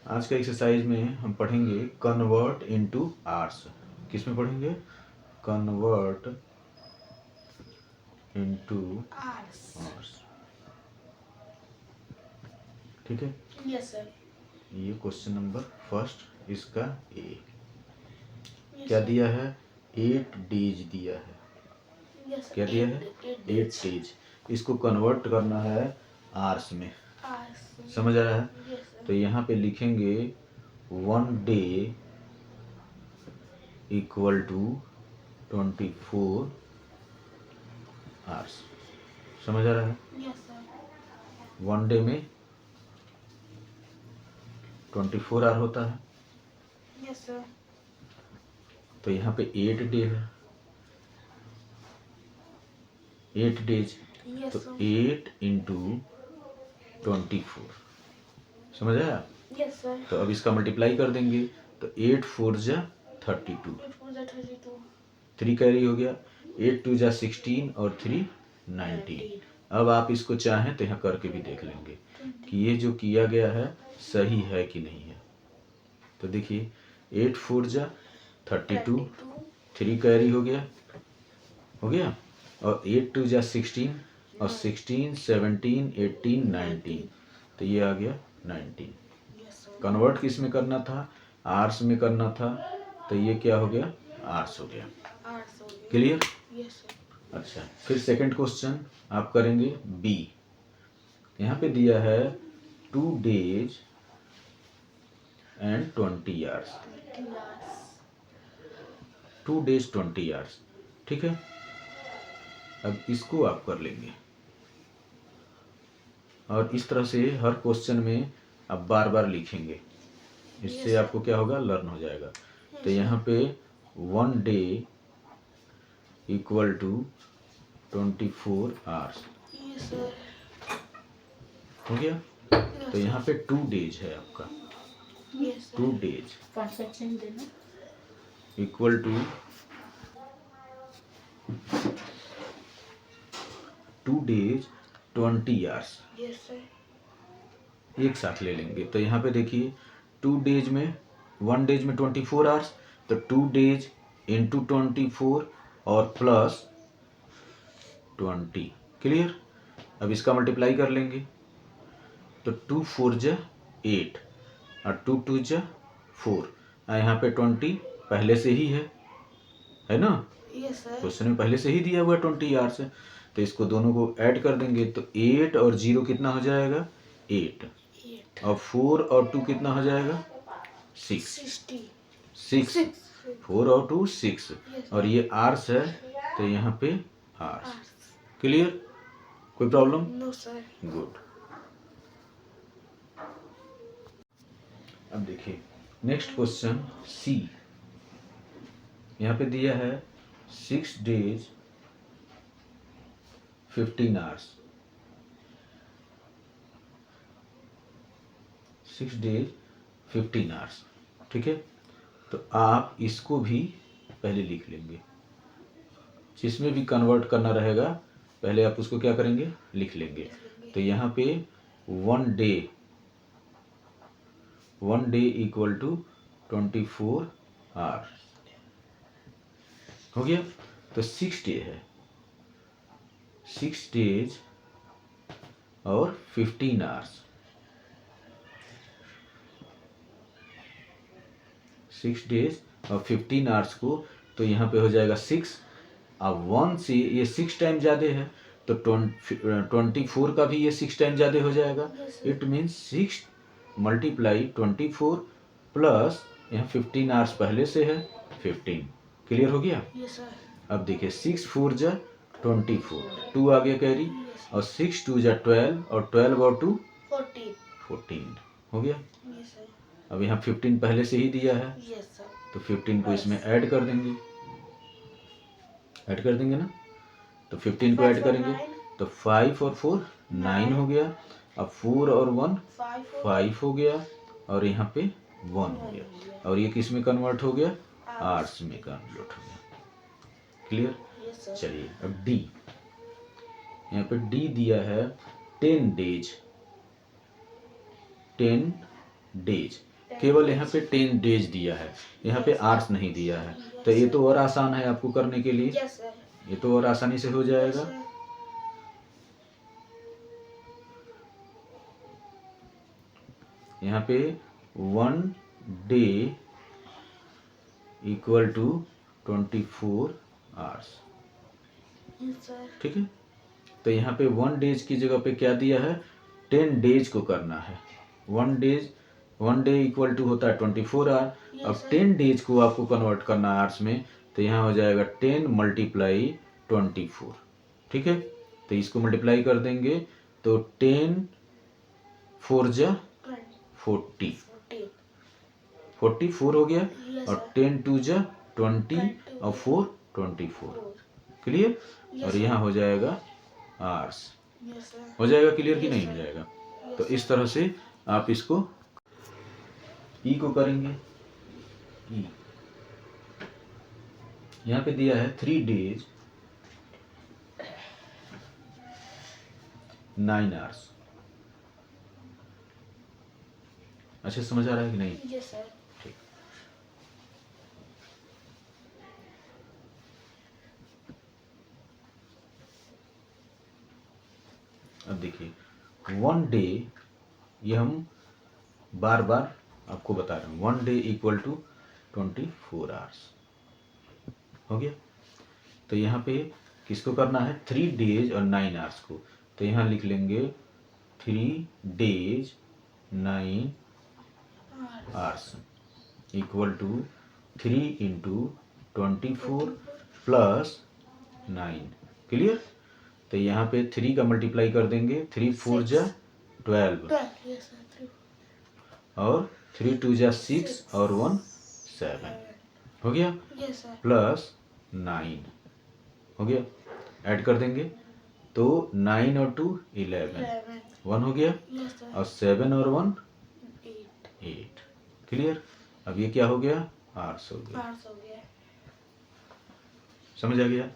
आज का एक्सरसाइज में हम पढ़ेंगे कन्वर्ट इनटू आवर्स। किस में पढ़ेंगे? Convert into hours. ठीक है? Yes sir. ये क्वेश्चन नंबर फर्स्ट, इसका ए। Yes, क्या sir. दिया है? 8 डेज दिया है। Yes, sir. क्या दिया है? 8 डेज। इसको कन्वर्ट करना है आवर्स में। समझ आ रहा है? Yes, sir. तो यहाँ पे लिखेंगे 1 डे इक्वल टू 24 आवर्स। समझ आ रहा है? Yes, sir. 1 डे में 24 आवर होता है। Yes, sir. तो यहाँ पे 8 डे है, 8 डेज। Yes, तो sir. 8 इंटू 24। समझ आया? Yes, sir. तो अब इसका मल्टीप्लाई कर देंगे तो 8 4 जा 32, 8 4 जा 32, 3 कैरी हो गया, 8 2 जा 16 और 3 19। अब आप इसको चाहें तो यहाँ करके भी देख लेंगे कि ये जो किया गया है सही है कि नहीं है। तो देखिए 8 4 जा 32, 3 कैरी हो गया, और 8 2 जा 16 और 16 17 18 19, तो ये आ गया 19। कन्वर्ट किस में करना था? आर्स में करना था, तो ये क्या हो गया? आर्स हो गया। क्लियर? अच्छा, फिर सेकंड क्वेश्चन आप करेंगे बी। यहाँ पे दिया है 2 days and 20 hours. 2 days 20 hours. ठीक है? अब इसको आप कर लेंगे और इस तरह से हर क्वेश्चन में आप बार बार लिखेंगे। इससे आपको क्या होगा? लर्न हो जाएगा। तो यहाँ पे 1 डे इक्वल टू 24 आवर्स हो गया। तो यहाँ पे 2 डेज है आपका। 2 days equal to 2 days 20 hours. एक साथ ले लेंगे तो यहाँ पे देखिए 2 डेज में 1 डेज में 24 आवर्स, तो 2 डेज इंटू 24 और प्लस 20। क्लियर? अब इसका मल्टीप्लाई कर लेंगे तो 2 4 जा 8 और 2 2 जा 4, और यहाँ पे 20 पहले से ही है ना? क्वेश्चन में पहले से ही दिया हुआ है 20 आवर्स है। तो इसको दोनों को ऐड कर देंगे तो 8 और 0 कितना हो जाएगा? 8, और 4 और 2 कितना हो जाएगा? 6। 4 और 2 6, और ये आर्स है तो यहाँ पे आर्स। क्लियर? कोई प्रॉब्लम? No sir. गुड। अब देखिए नेक्स्ट क्वेश्चन सी। यहाँ पे दिया है 6 डेज 15 आवर्स। 6 days 15 hours. ठीक है? तो आप इसको भी पहले लिख लेंगे। जिसमें भी कन्वर्ट करना रहेगा पहले आप उसको क्या करेंगे? लिख लेंगे। तो यहाँ पे 1 डे इक्वल टू 24 आवर्स हो गया। तो 6 डे है, 6 डेज और 15 आवर्स। 6 डेज और 15 आवर्स को तो यहाँ पे हो जाएगा 6। अब 1 से ये 6 टाइम ज़्यादा है तो 24 का भी ये 6 टाइम ज़्यादा हो जाएगा। इट मीन्स 6 मल्टीप्लाई 24 प्लस यहाँ 15 आवर्स पहले से है 15। क्लियर हो गया? अब देखिए 6 4 जा 24, 2 आ गया कैरी, और 6 2 जा 12 और 12 और 2 14 हो गया। अब यहाँ 15 पहले से ही दिया है तो 15 को इसमें ऐड कर देंगे। ऐड कर देंगे ना? तो 15 को ऐड करेंगे तो 5 और 4 9 हो गया। अब 4 और 1 5 हो गया, और यहाँ पे 1 हो गया, और ये किस में कन्वर्ट हो गया? आवर्स में कन्वर्ट हो गया। क्लियर? चलिए अब डी। यहाँ पे डी दिया है 10 डेज। 10 डेज केवल यहाँ पे 10 डेज दिया है, यहाँ पे आवर्स नहीं दिया है। तो ये तो और आसान है आपको करने के लिए, यस सर। ये तो और आसानी से हो जाएगा। यहाँ पे 1 day equal to 24 hours, sir. ठीक है। तो यहाँ पे 1 डेज की जगह पे क्या दिया है, 10 डेज को करना है। 1 डे इक्वल टू होता है 24 आवर। अब 10 डेज को आपको कन्वर्ट करना है आवर्स में, तो यहाँ हो जाएगा 10 मल्टीप्लाई 24, ठीक है। तो इसको मल्टीप्लाई कर देंगे तो 10 4 जा 40, 44 हो गया। और 10 2 जा 20 और 4 24, क्लियर। और यहाँ हो जाएगा आवर्स, हो जाएगा क्लियर कि नहीं हो जाएगा। तो इस तरह से आप इसको ई को करेंगे। ई यहाँ पे दिया है 3 डेज 9 आवर्स। अच्छा समझ आ रहा है कि नहीं? Yes sir. ठीक। अब देखिए 1 डे, ये हम बार बार आपको बता रहे हैं, 1 डे इक्वल टू 24 आवर्स हो गया। तो यहाँ पे किसको करना है, 3 डेज और 9 आवर्स को। तो यहाँ लिख लेंगे 3 days 9 hours equal to 3 into 24 plus 9, clear. तो यहाँ पे 3 का मल्टीप्लाई कर देंगे, 3 4 जा 12 यस सर। और 3 2 जा 6 और 1 7 हो गया, यस सर। प्लस 9 हो गया। ऐड कर देंगे तो 9 और 2 11 1 हो गया, यस सर। और 7 और 1 8 8, क्लियर। अब ये क्या हो गया, आवर्स हो गया। आवर्स हो गया। समझ आ गया।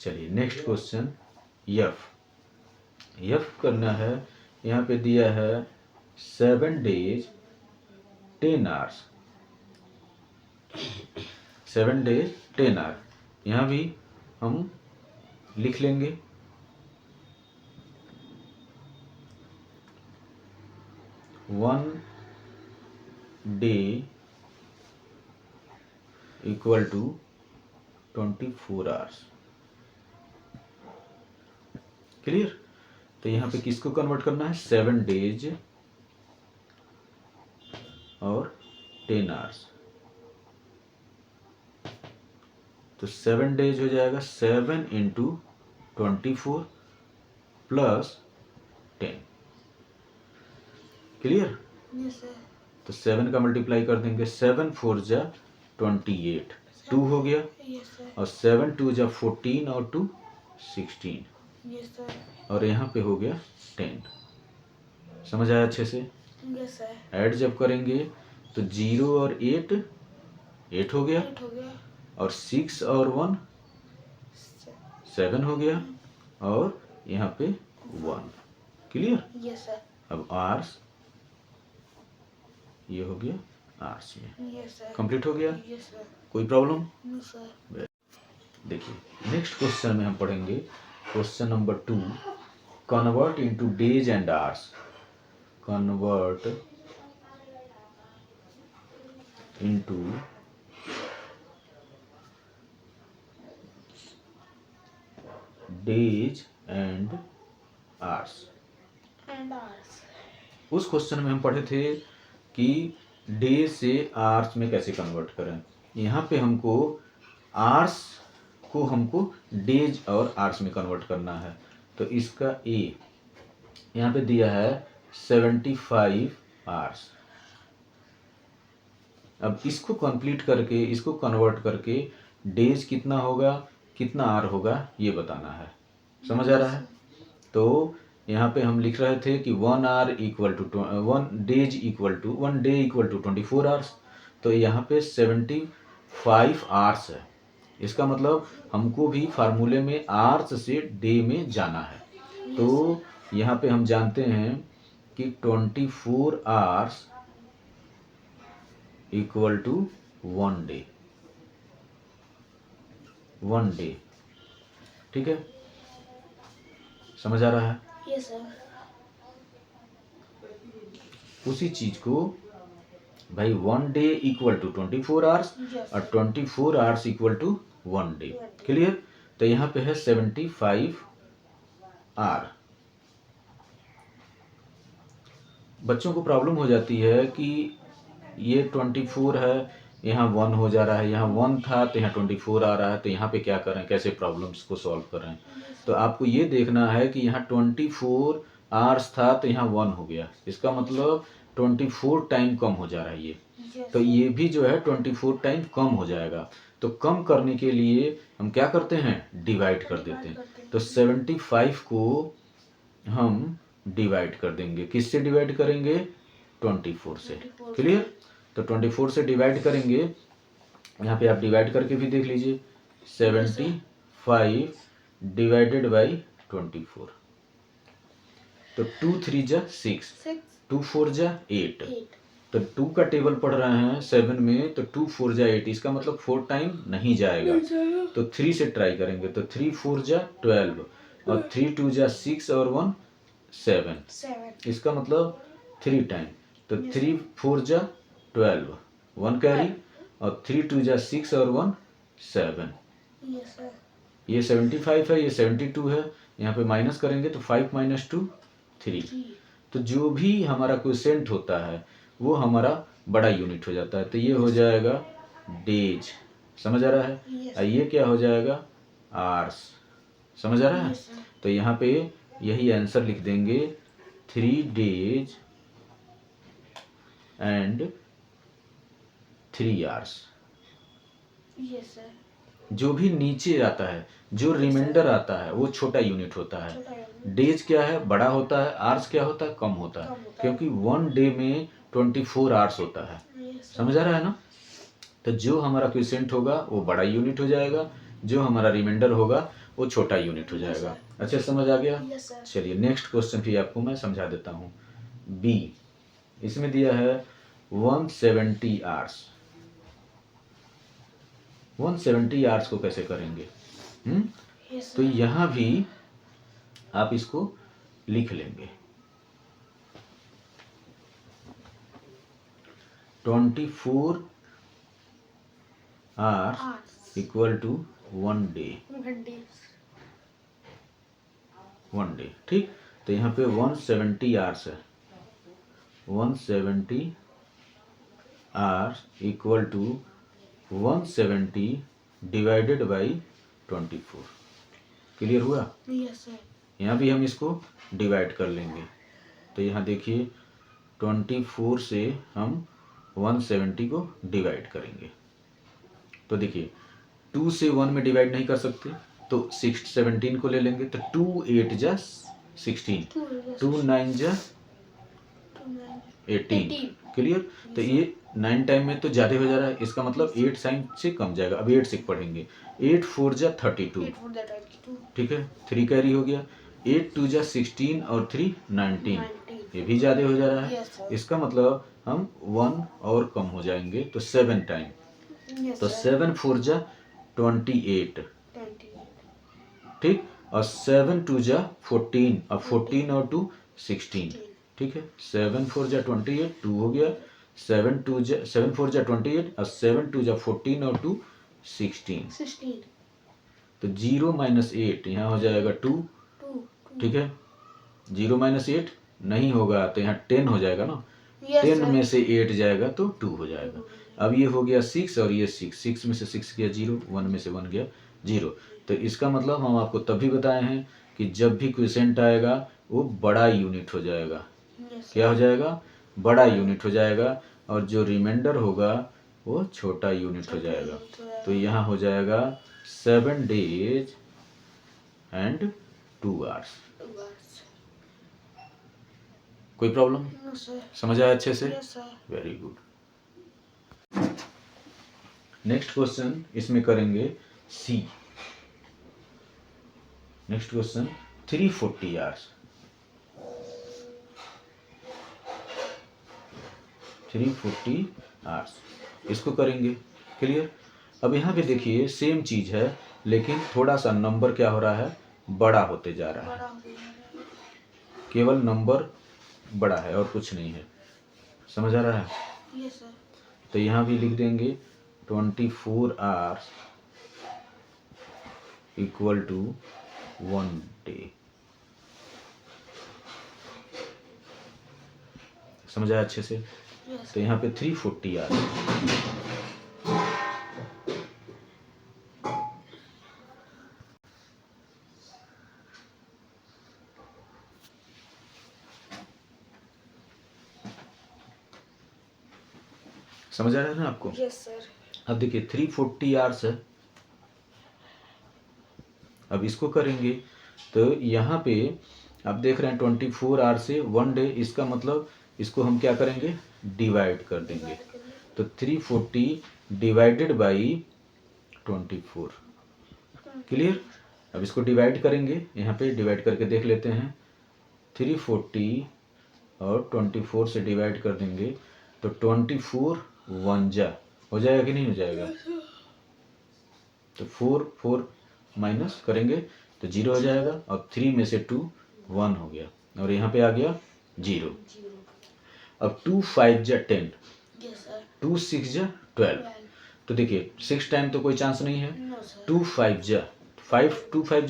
चलिए नेक्स्ट क्वेश्चन, एफ करना है। यहाँ पे दिया है 7 डेज 10 आवर्स, 7 डेज 10 आवर। यहाँ भी हम लिख लेंगे 1 day equal to 24 hours, clear. तो यहाँ पे किसको कन्वर्ट करना है, 7 डेज और 10 आवर्स। तो 7 डेज हो जाएगा 7 into 24 plus 10, clear. Yes sir. तो 7 का मल्टीप्लाई कर देंगे, 7 4 जा 28 2 हो गया, यस सर। और 7 2 जा 14 और 2 16, यस सर। और यहाँ पे हो गया 10। समझ आया अच्छे से। Yes sir. ऐड जब करेंगे तो 0 और 8 8 हो गया, 8 हो गया। और 6 और 1 7 हो गया, और यहाँ पे 1, क्लियर। Yes sir. अब आर्स ये हो गया आर्स में, यस सर। कंप्लीट हो गया। Yes sir. कोई प्रॉब्लम? No sir. देखिए नेक्स्ट क्वेश्चन में हम पढ़ेंगे question number 2, convert into days and hours. Convert into days and hours. And hours. उस क्वेश्चन में हम पढ़े थे कि डेज से आवर्स में कैसे कन्वर्ट करें। यहाँ पे हमको आवर्स को हमको डेज और आवर्स में कन्वर्ट करना है। तो इसका ए यहाँ पे दिया है 75 आवर्स। अब इसको कंप्लीट करके, इसको कन्वर्ट करके डेज कितना होगा, कितना आवर होगा, ये बताना है। समझ आ रहा है। तो यहाँ पे हम लिख रहे थे कि 1 hour equal to 1 days equal to 1 day equal to 24 hours. तो यहाँ पे 75 आवर्स है। इसका मतलब हमको भी फार्मूले में आवर्स से डे में जाना है। तो यहाँ पे हम जानते हैं कि 24 hours equal to 1 day, 1 day. ठीक है, समझ आ रहा है? Yes, sir. उसी चीज को भाई 1 day equal to 24 hours Yes. और 24 hours equal to 1 day. Clear? तो यहाँ पे है 75 आवर। बच्चों को प्रॉब्लम हो जाती है कि ये 24 है, यहाँ 1 हो जा रहा है, यहाँ 1 था तो यहाँ 24 आ रहा है, तो यहाँ पे क्या करें, कैसे प्रॉब्लम्स को सॉल्व करें? तो आपको ये देखना है कि यहाँ 24 आवर्स था तो यहाँ 1 हो गया, इसका मतलब 24 टाइम कम हो जा रहा है ये। Yes. तो ये भी जो है 24 टाइम कम हो जाएगा। तो कम करने के लिए हम क्या करते हैं, डिवाइड कर देते हैं। तो 75 को हम डिवाइड कर देंगे, किससे डिवाइड करेंगे, 24 से। क्लियर? तो 24 से डिवाइड करेंगे, यहाँ पे आप डिवाइड करके भी देख लीजिए, 75 डिवाइडेड बाई 24, तो 2 3 जा 6, 2 4 जा 8, 8. तो 2 का टेबल पढ़ रहे हैं 7 में, तो 2 4 जा 8, इसका मतलब 4 टाइम नहीं जाएगा, तो 3 से ट्राई करेंगे, तो 3 4 जा 12 और 3 2 जा 6 और 1 7, 7. इसका मतलब 3 टाइम, तो 3 4 जा 12, 1 कैरी और 3 2 जा 6 और 1 7। Yes, sir. ये 75 है, ये 72 है, यहाँ पे माइनस करेंगे तो 5 - 2 3। 3. तो जो भी हमारा क्वोशेंट होता है वो हमारा बड़ा यूनिट हो जाता है, तो ये हो जाएगा डेज। समझ आ रहा है? Yes. और ये क्या हो जाएगा, आवर्स। समझ आ रहा है? Yes, sir. तो यहाँ पे यही आंसर लिख देंगे, 3 days and 3 hours. Yes, sir. जो भी नीचे आता है, जो रिमाइंडर आता है वो छोटा यूनिट होता है। छोटा है. डेज क्या है, बड़ा होता है, आवर्स क्या होता है, कम होता है, कम होता है। क्योंकि 1 डे में 24 आवर्स होता है। Yes, sir. समझ आ रहा है ना? तो जो हमारा क्वोशेंट होगा वो बड़ा यूनिट हो जाएगा, जो हमारा रिमाइंडर होगा वो छोटा यूनिट हो जाएगा। अच्छा, समझ आ गया? Yes, sir. चलिए नेक्स्ट क्वेश्चन भी आपको मैं समझा देता हूँ। बी, इसमें दिया है 170 आवर्स। 170 आवर्स को कैसे करेंगे? Yes, तो sir. यहाँ भी आप इसको लिख लेंगे, 24 hours Hours. Equal to 1 day, 1 day. 1 day. ठीक, तो यहाँ पे 170 आवर्स है, 170 hours equal to 170 divided by 24। Clear हुआ? Yes, sir. यहाँ भी हम इसको डिवाइड कर लेंगे, तो यहाँ देखिए 24 से हम 170 को डिवाइड करेंगे, तो देखिए 2 से 1 में डिवाइड नहीं कर सकते, तो 17 को ले लेंगे, तो 2 8 जा 16, 2 9 जा 18। क्लियर? तो ये 9 टाइम में तो ज़्यादा हो जा रहा है, इसका मतलब 8 साइन से कम जाएगा। अब 8 से पढ़ेंगे, 8 4 जा 32, 8 for that 32. ठीक है, 3 कैरी हो गया, 8 2 जा 16 और 3 19, ये भी ज़्यादा हो जा रहा है। Yes, sir. इसका मतलब हम 1 और कम हो जाएंगे, तो 7 टाइम, Yes, तो sir. 7 4 जा 28, 20. ठीक, और 7 2 जा 14 और 14 और 2 16, ठीक है, 7 4 जा 28, 2 हो गया, 7 4 जा 28 और 7 2 जा 14 और 2 16, 16. तो 0 - 8 यहाँ हो जाएगा 2, 2. ठीक है, 0 - 8 नहीं होगा तो यहाँ 10 हो जाएगा ना, Yes, 10 sir. में से 8 जाएगा तो 2 हो जाएगा। अब ये हो गया 6 और ये 6, 6 में से 6 गया 0, 1 में से 1 गया 0। तो इसका मतलब हम आपको तभी बताए हैं कि जब भी क्वोशेंट आएगा वो बड़ा यूनिट हो जाएगा। Yes, क्या हो जाएगा? बड़ा यूनिट हो जाएगा, और जो रिमाइंडर होगा वो छोटा यूनिट हो जाएगा। तो यहाँ हो जाएगा 7 डेज एंड 2 आवर्स। 2 hours. कोई प्रॉब्लम? No, sir. समझ आया अच्छे से? Yes, sir. Very good. Next question इसमें करेंगे C. Next question 340 hours. 340 hours. इसको करेंगे। क्लियर। अब यहाँ पे देखिए सेम चीज़ है, लेकिन थोड़ा सा नंबर क्या हो रहा है, बड़ा होते जा रहा है। बड़ा हो गया। केवल नंबर बड़ा है और कुछ नहीं है। समझ आ रहा है? Yes sir. तो यहाँ भी लिख देंगे 24 आवर्स इक्वल टू 1 डे। समझ आया अच्छे से? यस तो यहाँ पे 340 आवर्स। समझ आ रहा है ना आपको? Yes sir. अब देखिए 340 आवर्स है। अब इसको करेंगे तो यहाँ पे आप देख रहे हैं 24 आवर से 1 डे, इसका मतलब इसको हम क्या करेंगे, डिवाइड कर देंगे। तो 340 डिवाइडेड बाई 24। क्लियर। अब इसको डिवाइड करेंगे, यहाँ पे डिवाइड करके देख लेते हैं। 340 और 24 से डिवाइड कर देंगे तो 24 1 जा हो जाएगा कि नहीं हो जाएगा? तो 4 माइनस करेंगे तो 0 हो जाएगा, और 3 में से 2 1 हो गया, और यहाँ पे आ गया 0। अब 2 5 जा 10, यस सर। 2 6 जा 12। तो देखिए 6 टाइम तो कोई चांस नहीं है। No sir. 2 5 जा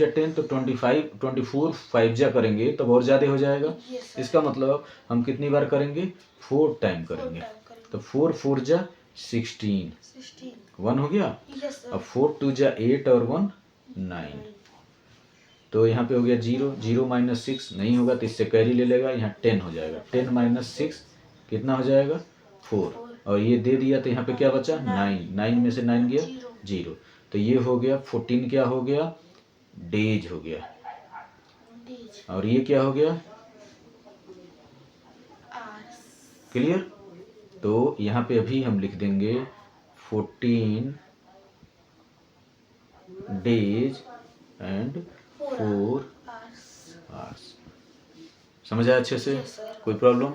10 तो 24 5 जा करेंगे तब और ज़्यादा हो जाएगा। Yes sir. इसका मतलब हम कितनी बार करेंगे, 4 टाइम करेंगे। तो 4 4 जा 16, 1 हो गया। Yes sir. अब 4 2 जा 8 और 1 9। तो यहाँ पे हो गया 0, 0 माइनस 6 नहीं होगा तो इससे कैरी ले लेगा, यहाँ 10 हो जाएगा। 10 माइनस 6 कितना हो जाएगा, 4, और ये दे दिया तो यहाँ पे क्या बचा, 9। 9 में से 9 गया 0। तो ये हो गया 14 क्या हो गया, डेज हो गया। और ये क्या हो गया, क्लियर। तो यहाँ पे अभी हम लिख देंगे 14 डेज एंड 4 आवर्स। समझ आया अच्छे से? कोई प्रॉब्लम?